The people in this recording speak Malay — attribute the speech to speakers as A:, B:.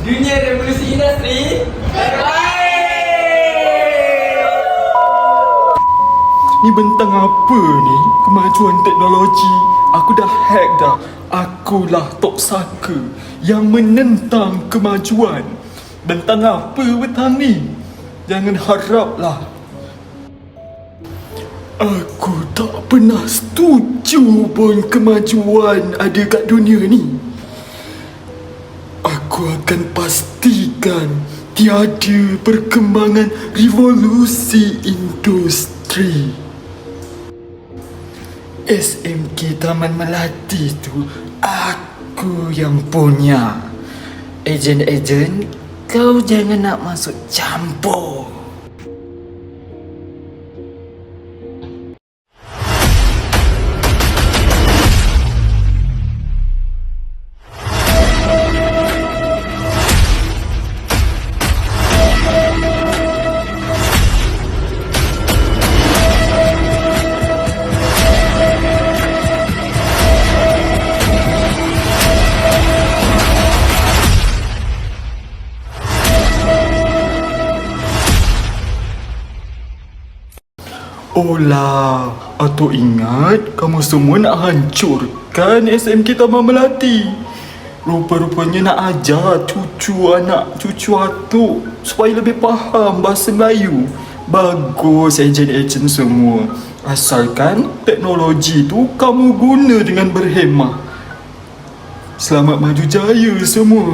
A: Dunia revolusi industri terbaik.
B: Ni bentang apa ni? Kemajuan teknologi. Aku dah hack dah. Akulah Tok Saka yang menentang kemajuan. Bentang apa bentang ni? Jangan haraplah. Aku tak pernah setuju pun kemajuan ada kat dunia ni. Aku akan pastikan tiada perkembangan revolusi industri. SMK Taman Melati tu aku yang punya. Ejen-ejen, kau jangan nak masuk campur. Olah, Atuk ingat kamu semua nak hancurkan SMK Taman Melati. Rupa-rupanya nak ajar cucu anak cucu Atuk supaya lebih faham bahasa Melayu. Bagus ejen-ejen semua. Asalkan teknologi tu kamu guna dengan berhemah. Selamat maju jaya semua.